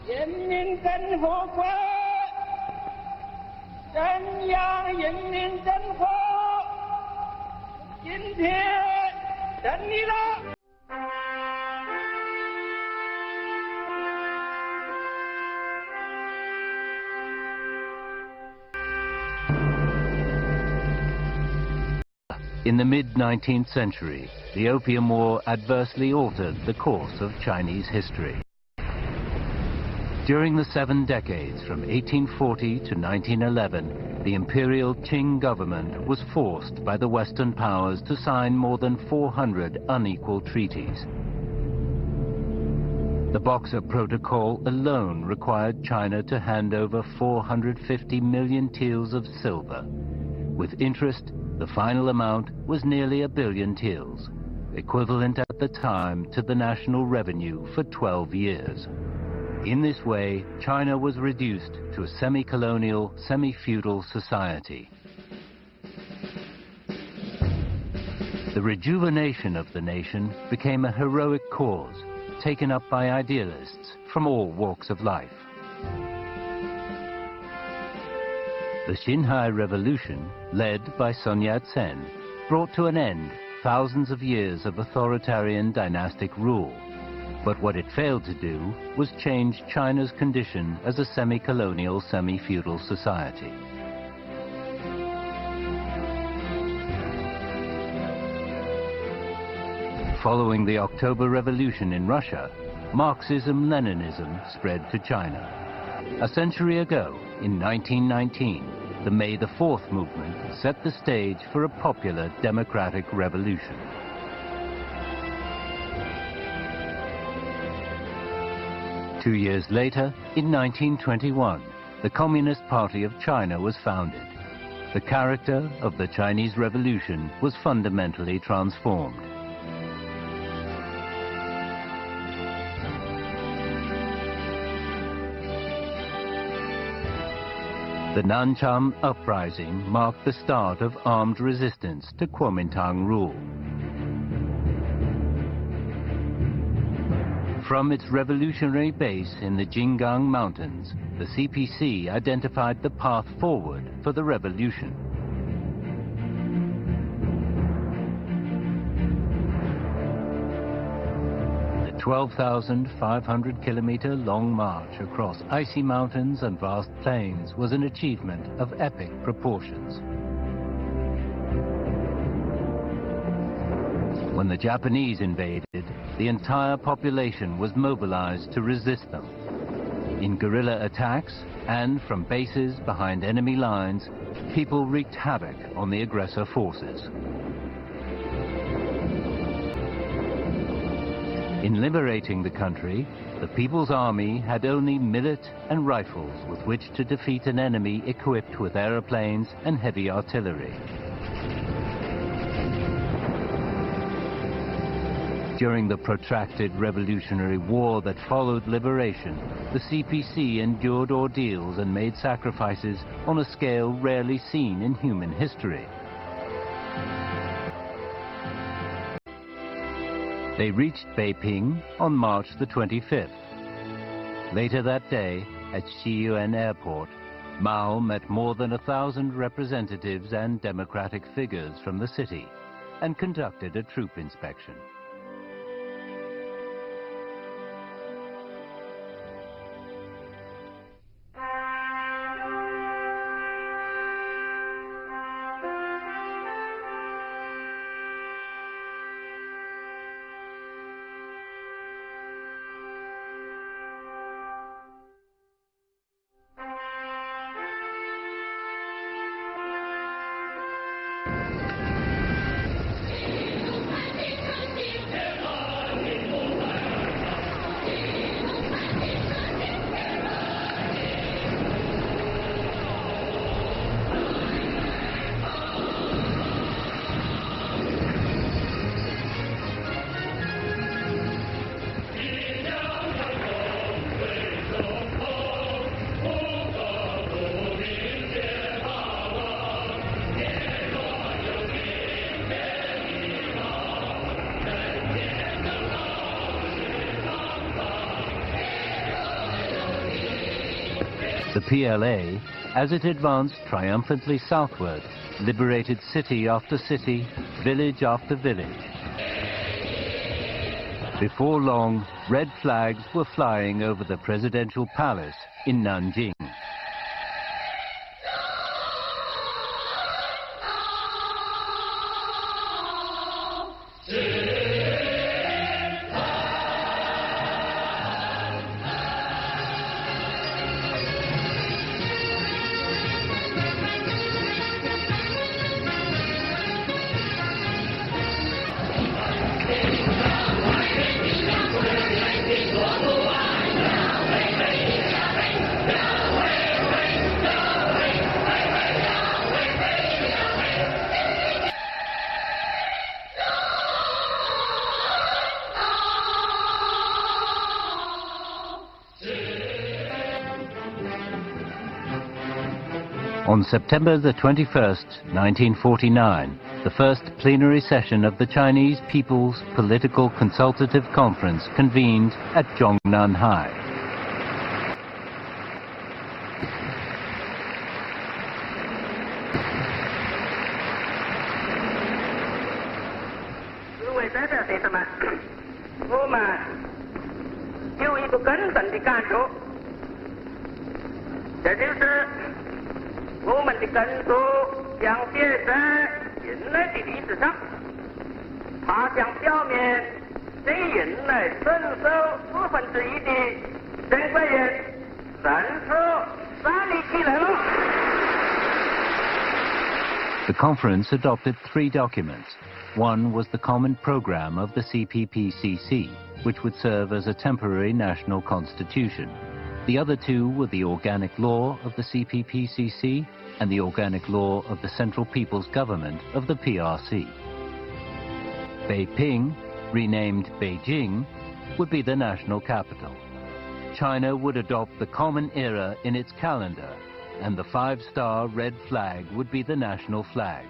人民共和国中央人民政府今天胜利了。In the mid-19th century, the Opium War adversely altered the course of Chinese history. During the 7 decades from 1840 to 1911, the imperial Qing government was forced by the Western powers to sign more than 400 unequal treaties. The Boxer Protocol alone required China to hand over 450 million taels of silver. With interest, the final amount was nearly 1 billion taels, equivalent at the time to the national revenue for 12 years. In this way, China was reduced to a semi-colonial, semi-feudal society. The rejuvenation of the nation became a heroic cause, taken up by idealists from all walks of life. The Xinhai Revolution, led by Sun Yat-sen, brought to an end thousands of years of authoritarian dynastic rule. But what it failed to do was change China's condition as a semi-colonial, semi-feudal society. Following the October Revolution in Russia, Marxism-Leninism spread to China. A century ago, in 1919, the May the 4th movement set the stage for a popular democratic revolution. Two years later, in 1921, the Communist Party of China was founded. The character of the Chinese Revolution was fundamentally transformed. The Nanchang Uprising marked the start of armed resistance to Kuomintang rule. From its revolutionary base in the Jinggang Mountains, the CPC identified the path forward for the revolution. The 12,500-kilometer long march across icy mountains and vast plains was an achievement of epic proportions. When the Japanese invaded, the entire population was mobilized to resist them. In guerrilla attacks and from bases behind enemy lines, people wreaked havoc on the aggressor forces. In liberating the country, the People's Army had only millet and rifles with which to defeat an enemy equipped with aeroplanes and heavy artillery. During the protracted revolutionary war that followed liberation, the CPC endured ordeals and made sacrifices on a scale rarely seen in human history. They reached Beiping on March the 25th. Later that day, at Xiyuan Airport, Mao met more than 1,000 representatives and democratic figures from the city and conducted a troop inspection. The PLA, as it advanced triumphantly southward, liberated city after city, village after village. Before long, red flags were flying over the presidential palace in Nanjing. On September the 21st, 1949, the first plenary session of the Chinese People's Political Consultative Conference convened at Zhongnanhai. 各位代表先生们，我们有一个根本的感受，这就是我们的根属将写在人类的历史上，它将表明对人类遵守1/4的珍贵人正式站立起来了。 The conference adopted 3 documents. One was the common program of the CPPCC, which would serve as a temporary national constitution. The other 2 were the organic law of the CPPCC and the organic law of the Central People's Government of the PRC. Beiping, renamed Beijing, would be the national capital. China would adopt the common era in its calendar, and the 5-star red flag would be the national flag.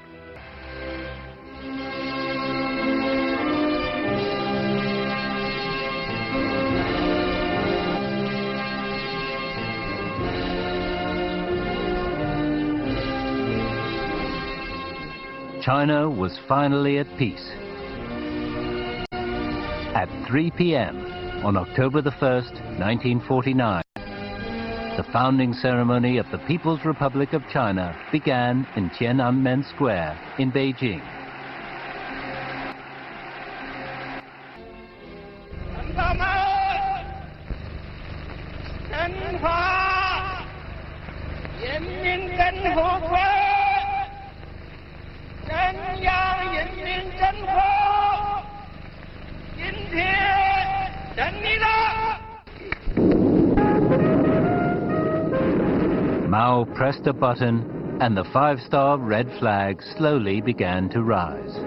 China was finally at peace. At 3 p.m. on October the 1st, 1949, the founding ceremony of the People's Republic of China began in Tiananmen Square in Beijing. Mao pressed a button and the 5-star red flag slowly began to rise.